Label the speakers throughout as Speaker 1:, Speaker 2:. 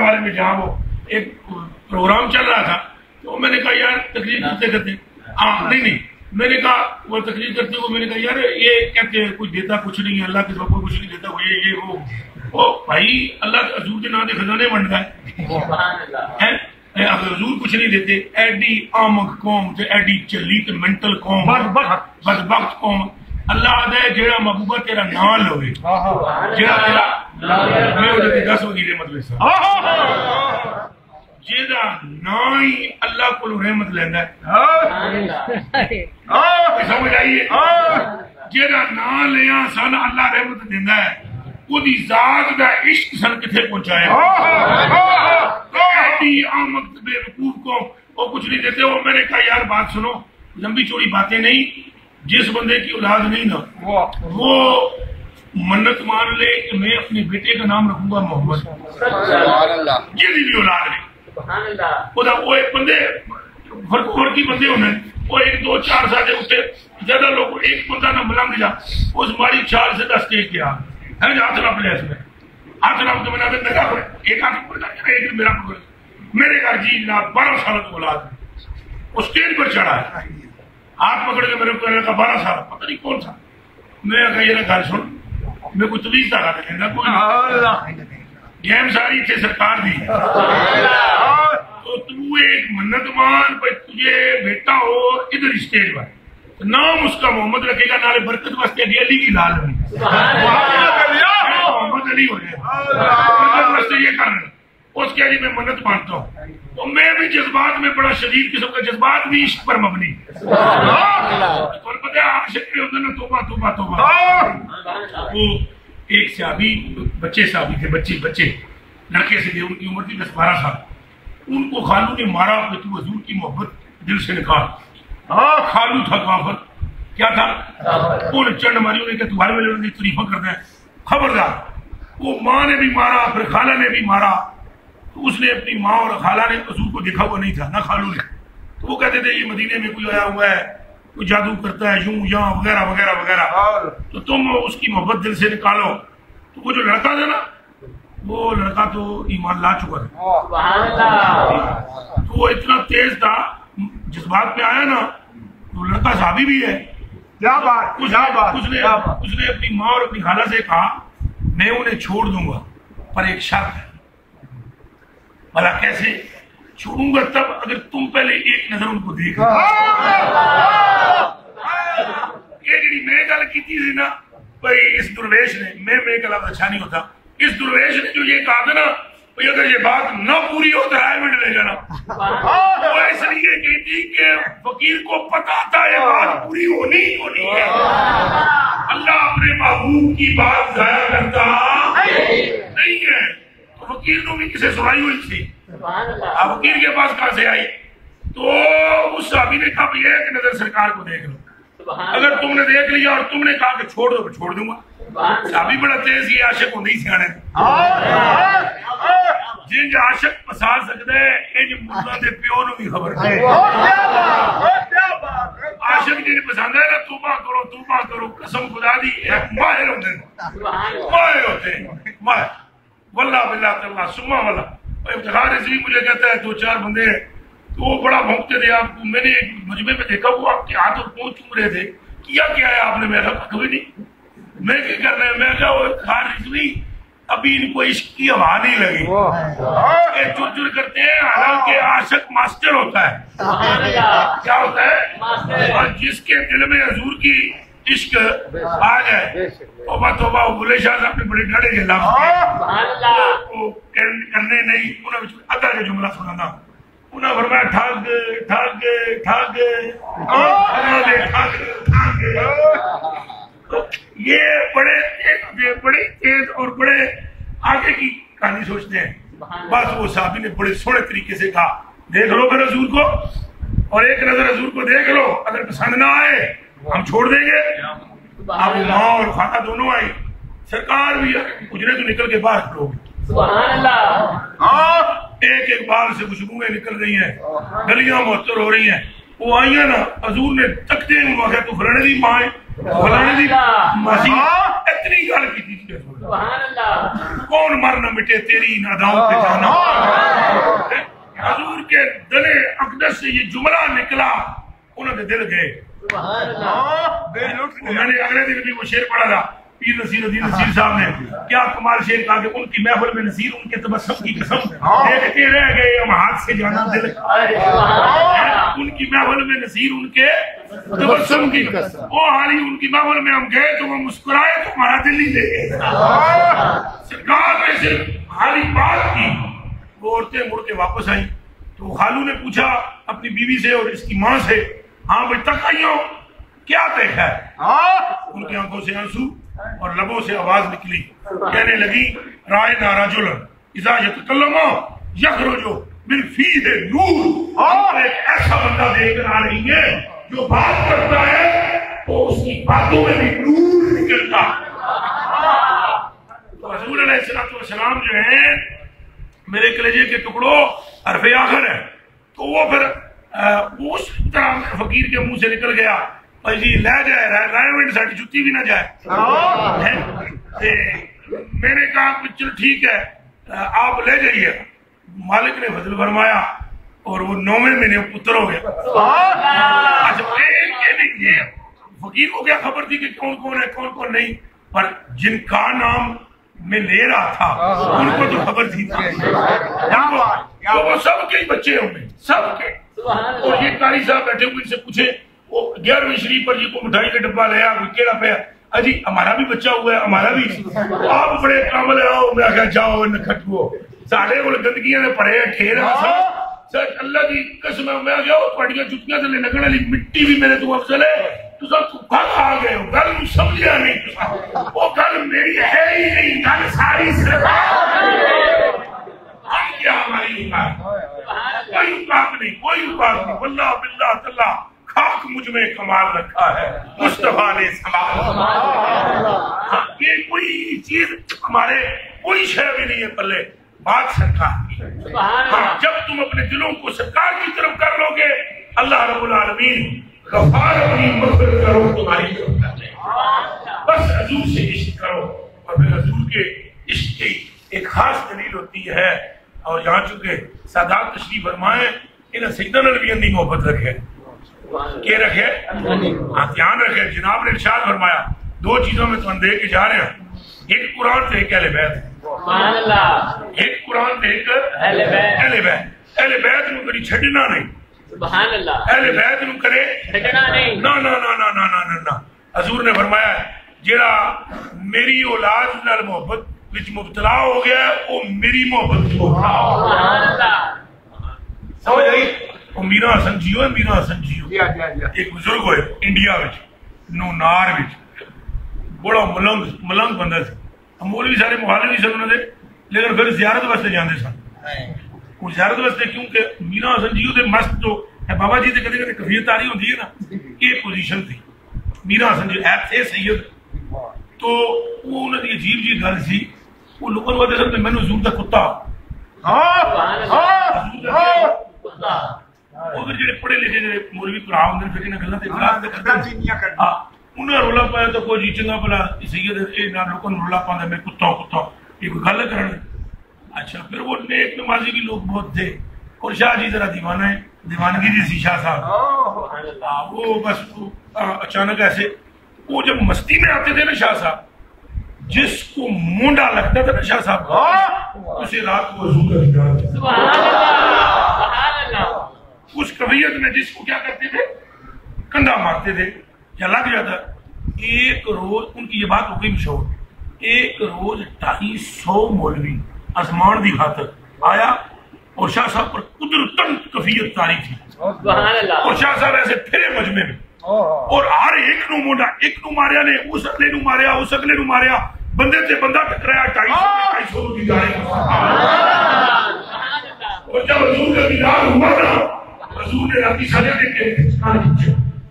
Speaker 1: والے میں جہاں وہ ایک پروگرام چل رہا تھا تو میں نے کہا یار تقریر کرتے کرتے نہیں میں نے کہا وہ تقریر کرتے ہوئے میں نے کہا یار یہ کہتے ہیں کچھ دیتا کچھ نہیں ہے، اللہ کے سوا کوئی کچھ نہیں دیتا، وہ یہ وہ بھائی اللہ کے حضور کے نام کے خزانے بنتا ہے، حضور کچھ نہیں دیتے، ایڈی آمک قوم تے ایڈی چلی تے منٹل قوم بدبخت قوم، اللہ آدھا ہے جیڑا محبوبہ تیرا نال ہوئے جیڑا تیرا میں ہوتے 10 وزیر مطلب صاحب جیڑا نائی اللہ کو رحمت لیندہ ہے، سمجھ آئیے جیڑا نا لیا سن اللہ رحمت دیندہ ہے، وہ دی ذات دا عشق سن کتھے پہنچائے ایڈی آمد بے وقوف کو وہ کچھ نہیں دیتے۔ وہ میں نے کہا یار بات سنو، لمبی چوڑی باتیں نہیں، جس بندے کی اولاد نہیں نا وہ منت مان لے کہ میں اپنے بیٹے کا نام رکھوں گا محمد، جیسی بھی اولاد نہیں وہ ایک بندے فرقی بندے ہونے وہ 1 2 4 سال اٹھے زیادہ لوگ ایک بندہ نہ ملنگ جا اس ماری 4 سے 10 اسٹیج کیا ہے ہاتھ نہ پلے اس میں ہاتھ نہ تو میں نے میرا ایک ہاتھ پکڑ کر ایک میرا پکڑ میرے گھر جی جناب 12 سال کی اولاد وہ اسٹیج پر چڑھا ہے، ہاتھ پکڑ کے میرے کو 12 سال پتہ نہیں کون تھا، میں کہا یہ گھر سن میں کوئی تویز تھا دینا کوئی گیم ساری تھے سرکار دی تو تو ایک منت مان بھائی تجھے بیٹا ہو ادھر اسٹیج پر نام اس کا محمد رکھے گا، نالے برکت واسطے علی کی لال ہوئی محمد علی ہو جائے برکت واسطے یہ کرنا اس کے علی میں منت مانتا ہوں تو میں بھی جذبات میں بڑا شدید قسم کا جذبات بھی عشق پر مبنی اور پتہ ہے عاشق میں ہوتا نا توبہ توبہ توبہ۔ وہ ایک صحابی بچے صحابی تھے بچے لڑکے سے تھے، ان کی عمر تھی 10 12 سال، ان کو خالو نے مارا کہ تو حضور کی محبت دل سے نکال، خالو تھا کافر کیا تھا انہیں چنڈ ماری، انہیں کہ تمہارے والے انہیں تعریفہ کرنا ہے خبردار۔ وہ ماں نے بھی مارا پھر خالہ نے بھی مارا، تو اس نے اپنی ماں اور خالہ نے حضور کو دیکھا ہوا نہیں تھا نہ خالو نے، تو وہ کہتے تھے یہ مدینے میں کوئی آیا ہوا ہے کوئی جادو کرتا ہے یوں یہاں وغیرہ وغیرہ وغیرہ، تو تم اس کی محبت دل سے نکالو۔ تو وہ جو لڑکا تھا نا وہ لڑکا تو ایمان لا چکا تھا، تو وہ اتنا تیز تھا جذبات میں آیا نا، تو لڑکا صحابی بھی ہے، اس نے اپنی ماں اور اپنی خالہ سے کہا میں انہیں چھوڑ دوں گا پر ایک شرط ہے، بھلا کیسے چھوڑوں گا؟ تب اگر تم پہلے ایک نظر ان کو دیکھ یہ جڑی میں گل کی تھی نا بھائی اس درویش نے میں کا لفظ اچھا نہیں ہوتا، اس درویش نے جو یہ کہا تھا نا بھائی اگر یہ بات نہ پوری ہو تو رائے منٹ لے جانا، وہ اس لیے کہتی کہ فقیر کو پتا تھا یہ بات پوری ہونی ہے، اللہ اپنے محبوب کی بات ضائع کرتا نہیں ہے، تو فقیر کو بھی کسے سنائی ہوئی تھی، اب فقیر کے پاس کہاں سے آئی؟ تو اس صحابی نے کہا یہ ایک نظر سرکار کو دیکھ لو، اگر تم نے دیکھ لیا اور تم نے کہا کہ چھوڑ دو چھوڑ دوں گا۔ صحابی بڑا تیز یہ عاشق ہوندی سیانے جن عاشق پسا سکتا ہے ان مردہ دے پیو نو بھی خبر ہے، عاشق جن پسند ہے نا توبہ کرو قسم خدا دی ماہر ہوتے ہیں ماہر واللہ باللہ تعالیٰ سمہ والا۔ افتخار عزیز مجھے کہتا ہے 2 4 بندے ہیں تو وہ بڑا بھونکتے تھے، آپ کو میں نے مجمع میں دیکھا وہ آپ کے ہاتھ اور پاؤں چوم رہے تھے، کیا ہے آپ نے؟ میں کہا کوئی نہیں، میں کیا کر رہے ہیں؟ میں کہا وہ افتخار عزیز ابھی ان کو عشق کی ہوا نہیں لگی، یہ چر کرتے ہیں، حالانکہ عاشق ماسٹر ہوتا ہے، کیا ہوتا ہے؟ اور جس کے دل میں حضور کی عشق آ جائے توبہ توبہ، وہ بلے شاہ صاحب نے بڑے ڈاڑے کے لفظ وہ کرنے نہیں، انہوں نے ادا کا جملہ سنانا، انہوں نے فرمایا ٹھگ ٹھگ ٹھگ یہ بڑے تیز اور بڑے آگے کی کہانی سوچتے ہیں۔ بس وہ صحابی نے بڑے سوڑے طریقے سے کہا دیکھ لو پھر حضور کو اور ایک نظر حضور کو دیکھ لو، اگر پسند نہ آئے ہم چھوڑ دیں گے۔ اب ماں اور خالہ دونوں آئی، سرکار بھی اجرے تو نکل کے باہر کھڑو گے، ایک ایک بار سے خوشبوئیں نکل رہی ہیں، گلیاں معطر ہو رہی ہیں، وہ آئی نا حضور نے تکتے ہیں وہ تو فلانے دی ماں ہے فلانے دی ماسی اتنی گل کی تھی کون مرنا مٹے تیری ناداؤں پہ جانا حضور کے دل اقدس سے یہ جملہ نکلا انہوں نے دل گئے میں نے اگلے دن بھی وہ شعر پڑھا تھا پیر نصیر الدین نصیر صاحب نے کیا کمال شعر کہا کہ ان کی محفل میں نصیر ان کے تبسم کی قسم دیکھتے رہ گئے ہم ہاتھ سے جانا دل ان کی محفل میں نصیر ان کے تبسم کی قسم وہ حالی ان کی محفل میں ہم گئے تو وہ مسکرائے تو ہمارا دل ہی دے گئے سرکار نے صرف حالی بات کی وہ عورتیں مڑ کے واپس آئیں تو خالو نے پوچھا اپنی بیوی سے اور اس کی ماں سے ہاں بھائی تک آئی ہو کیا دیکھا ہے ان کی آنکھوں سے آنسو اور لبوں سے آواز نکلی کہنے لگی رائنا رجل اذا یتکلم یخرج من فیہ نور اور ایک ایسا بندہ دیکھ کر آ رہی ہے جو بات کرتا ہے تو اس کی باتوں میں بھی نور نکلتا تو حضور علیہ السلام جو ہیں میرے کلیجے کے ٹکڑوں حرف آخر ہے تو وہ پھر اس طرح فقیر کے منہ سے نکل گیا بھائی جی لے جائے رائمنڈ ساڑی جتی بھی نہ جائے میں نے کہا چل ٹھیک ہے آپ لے جائیے مالک نے فضل فرمایا اور وہ 9ویں مہینے پتر ہو گیا فقیر کو کیا خبر تھی کہ کون کون ہے کون کون نہیں پر جن کا نام میں لے رہا تھا ان کو تو خبر تھی وہ سب کے بچے ہوں گے سب کے اور یہ قاری صاحب بیٹھے ہوئے ان سے پوچھے وہ 11ویں شریف پر جی کو مٹھائی کا ڈبہ لیا کوئی کیڑا پیا اجی ہمارا بھی بچہ ہوا ہے ہمارا بھی آپ بڑے کامل آؤ میں آخیا جاؤ نکھٹو ساڑھے کو گندگیاں نے پڑے ٹھیر سر اللہ کی قسم ہے میں آگیا پڑیاں جتیاں سے لگنے والی مٹی بھی میرے تو افضل ہے تو کل آ گئے ہو گل سمجھا نہیں وہ گل میری ہے ہی نہیں گل ساری ہم کیا ہماری کوئی اوقات نہیں کوئی اوقات نہیں واللہ باللہ تاللہ خاک مجھ میں کمال رکھا ہے مصطفیٰ نے یہ کوئی چیز ہمارے کوئی شے بھی نہیں ہے پلے بات سرکار کی جب تم اپنے دلوں کو سرکار کی طرف کر لو گے اللہ رب العالمین غفار اپنی مغفرت کرو تمہاری طرف کر لے بس حضور سے عشق کرو اور پھر حضور کے عشق کی ایک خاص دلیل ہوتی ہے اور یہاں چونکہ سادات تشریف فرمائے انہیں سیدنا نبی اندی محبت رکھے کہ رکھے دھیان رکھے جناب نے ارشاد فرمایا 2 چیزوں میں تو دے کے جا رہے ہیں ایک قرآن سے ایک اہل بیت ایک قرآن سے ایک اہل بیت نو کری چھڑنا نہیں اہل بیت نو کرے چھڑنا نہیں نا نا نا نا نا نا نا حضور نے فرمایا جیڑا میری اولاد نال محبت وچ مبتلا ہو گیا وہ میری محبت کو سمجھ آئی وہ میرا حسن جیو ہے میرا حسن جیو ایک بزرگ ہوئے انڈیا وچ نونار وچ بڑا ملنگ بندہ سے ہم مولوی سارے مخالف سن انہوں نے لیکن پھر زیارت واسطے جاندے سن وہ زیارت واسطے کیونکہ میرا حسن جیو دے مست تو بابا جی تے کدے کدے کفیت تاری ہوندی ہے نا یہ پوزیشن تھی میرا حسن جیو ایپ تھے سید تو وہ انہوں نے عجیب جی گل سی وہ لوگوں کو سن میں حضور دا کتا اگر جڑے پڑھے لکھے جڑے مولوی بھرا ہوندے پھر انہاں گلاں تے اعتراض کردے انہاں رولا پایا تو کوئی جی چنگا بھلا سید اے نہ لوکاں رولا پاندے میں کتا یہ کوئی گل کرن اچھا پھر وہ نیک نمازی بھی لوگ بہت تھے اور شاہ جی ذرا دیوانہ ہے دیوانگی جی سی شاہ صاحب وہ بس اچانک ایسے وہ جب مستی میں آتے تھے نا شاہ صاحب جس کو مونڈا لگتا تھا نا شاہ صاحب اسے رات کو وضو کر دیا اس کفیت میں جس کو کیا کرتے تھے کندھا مارتے تھے یا لگ جاتا ایک روز ان کی یہ بات ہو گئی مشہور ایک روز 250 مولوی آسمان دی خاطر آیا اور شاہ صاحب پر قدرتاً کفیت تاری تھی اور شاہ صاحب ایسے پھرے مجمع میں اور ہر ایک نو مونڈا ایک نو ماریا نے اس اگلے نو ماریا اس اگلے نو ماریا بندے سے بندہ ٹکرایا 250 کی جانے اور جب حضور کا دیدار ہوا نا حضور نے راتی سجا دے کے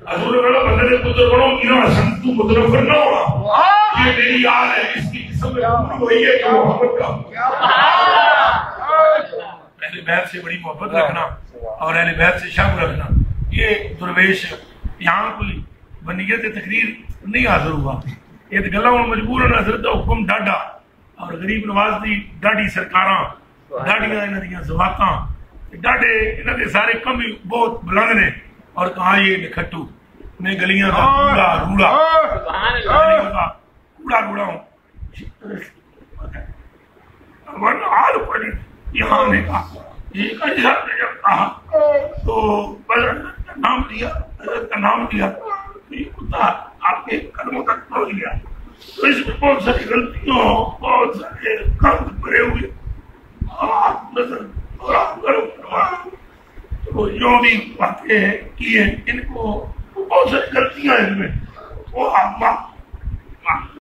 Speaker 1: حضور نے کہا بندے نے پتر بڑھو میرا حسن تو مطلب کرنا ہوگا یہ میری آل ہے اس کی قسم میں وہی ہے کہ محبت کا اہل بیت سے بڑی محبت رکھنا اور اہل بیت سے شب رکھنا یہ درویش یہاں کوئی بنیت تقریر نہیں حاضر ہوا، یہ تو گلا ہوں مجبور ہونا حضرت دا حکم ڈاڈا اور غریب نواز دی ڈاڈی سرکاراں ڈاڈیاں انہاں دیاں زواتاں ڈاڈے انہاں دے سارے کم ہی بہت بلند نے، اور کہاں یہ نکھٹو میں گلیاں کا کوڑا روڑا کوڑا روڑا ہوں حال پڑی یہاں نے کہا یہ کہا تو حضرت کا نام لیا، حضرت کا نام لیا تو یہ کتا آپ کے قدموں تک پہنچ گیا، تو اس میں بہت ساری غلطیوں بہت سارے گند بھرے ہوئے آپ نظر اور آپ گرم کروا تو جو بھی باتیں کی ہیں ان کو بہت ساری غلطیاں ان میں وہ آپ معاف